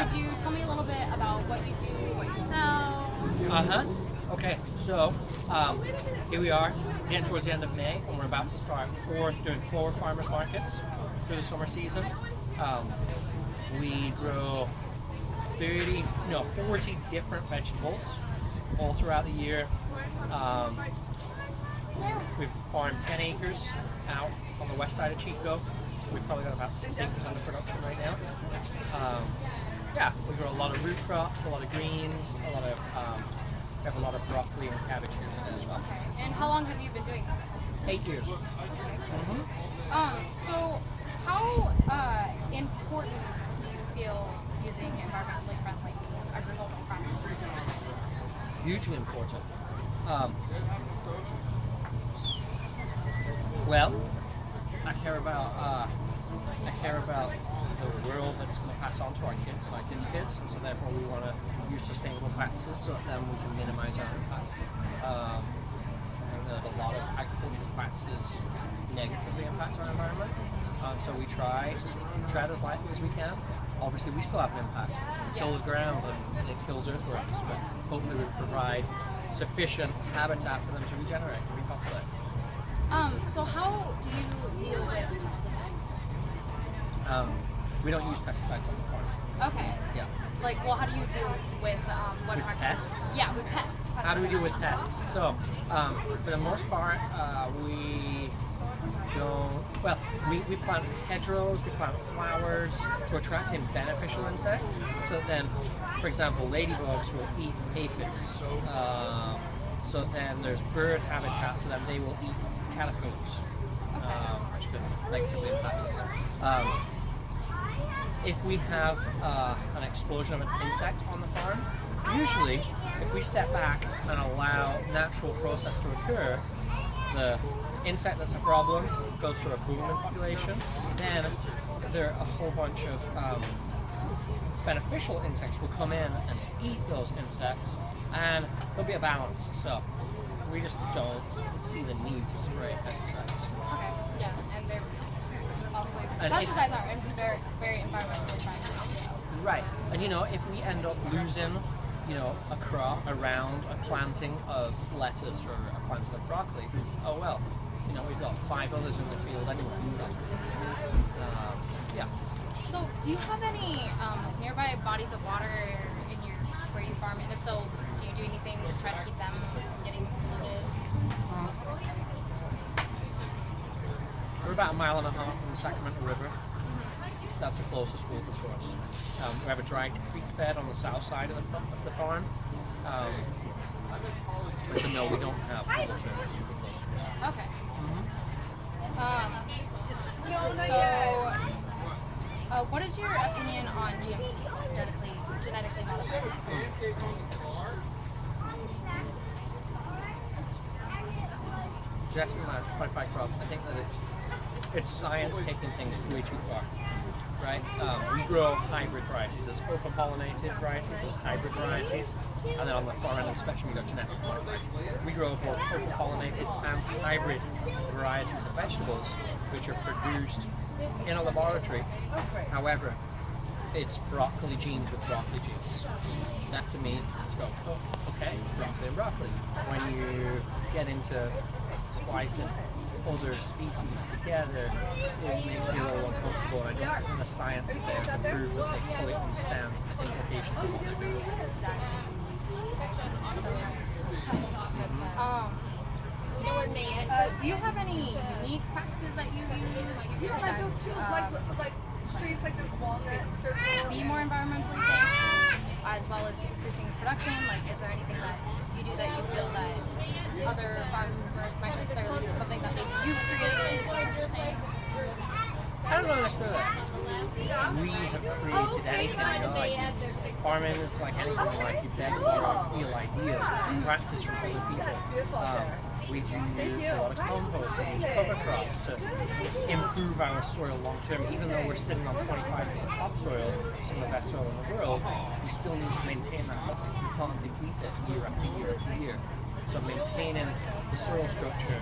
could you tell me a little bit about what you do, what you sell? Okay, so here we are, getting towards the end of May, and we're about to start doing four farmers markets through the summer season. We grow 40 different vegetables all throughout the year. We've farmed 10 acres out on the west side of Chico. We've probably got about 6 acres under production right now. We grow a lot of root crops, a lot of greens, we have a lot of broccoli and cabbage here as well. Okay. And how long have you been doing this? 8 years. So how important do you feel using environmentally friendly agricultural practices? Hugely important. Well, I care about the world that it's going to pass on to our kids and our kids' kids, and so therefore we want to use sustainable practices so that then we can minimize our impact. And that a lot of agricultural practices negatively impact our environment, so we try to tread as lightly as we can. Obviously, we still have an impact. We till the ground and it kills earthworms, but hopefully we provide sufficient habitat for them to regenerate and repopulate. So how do you deal with pesticides? We don't use pesticides on the farm. Okay. Yeah. How do you deal with what With practices? pests? Yeah, with pests. How do we deal with pests? So, for the most part, we don't. Well, we plant hedgerows, we plant flowers to attract in beneficial insects. So then, for example, ladybugs will eat aphids. So then there's bird habitat, so that they will eat caterpillars, which could negatively impact us. If we have an explosion of an insect on the farm, usually if we step back and allow natural process to occur, the insect that's a problem goes through a boom in population, then there are a whole bunch of beneficial insects will come in and eat those insects, and there'll be a balance. So we just don't see the need to spray pesticides. Okay, yeah, and they're obviously And pesticides are very, very environmentally friendly. Right, and if we end up losing, a crop around a planting of lettuce or a planting of broccoli, oh well, we've got 5 others in the field anyway. So, So, do you have any nearby bodies of water in where you farm? And if so, do you do anything to try to keep them from getting polluted? We're about 1.5 miles from the Sacramento River. That's the closest water source. We have a dry creek bed on the south side of the farm. But no, we don't have water super close to us. Okay. What is your opinion on GMCs, genetically modified? Genetically modified crops, I think that it's science taking things way too far. Right? We grow hybrid varieties. There's open pollinated varieties and hybrid varieties, and then on the far end of the spectrum we got genetically modified. We grow both open pollinated and hybrid varieties of vegetables which are produced in a laboratory. However, it's broccoli genes with broccoli genes. That to me, it's go, oh, okay, broccoli and broccoli. When you get into splicing other species together, it makes me a little uncomfortable. I don't think the science is there to prove that they fully understand the implications of what they're doing. Do you have any unique practices that you use? Yeah, like those two, like streets, like there's walnut circle. Be more environmentally safe, as well as increasing production. Is there anything that you do that you feel that other farmers might necessarily do? Something that maybe you've created? What's interesting? I don't know necessarily that we have created anything. Farming is like anything in life. You beg, borrow, and steal ideas and practices from other people. We do use a lot of compost, we use cover crops to improve our soil long term. Even though we're sitting on 25 feet of topsoil, some of the best soil in the world, we still need to maintain that healthy. We can't deplete it year after year after year. So maintaining the soil structure,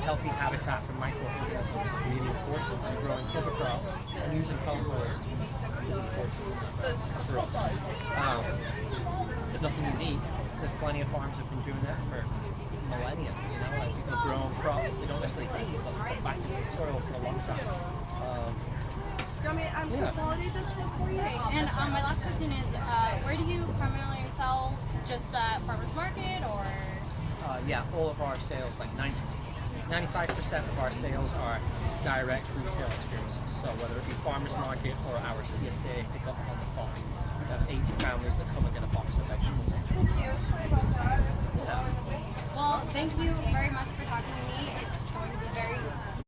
healthy habitat for microorganisms is really important. So growing cover crops and using compost is important. So it's for us. There's nothing unique. There's plenty of farms that have been doing that for millennia. You know, like people have grown crops they don't necessarily eat, but put back into the soil for a long time. Do you want me to consolidate this one for you? And my last question is, where do you primarily sell? Just at farmers market, or? Yeah, all of our sales, like 95% of our sales are direct retail experiences. So whether it be farmers market or our CSA pick up on the farm. We have 80 families that come and get a box of vegetables. Thank you. Sorry about that. Yeah. Well, thank you very much for talking to me. It's going to be very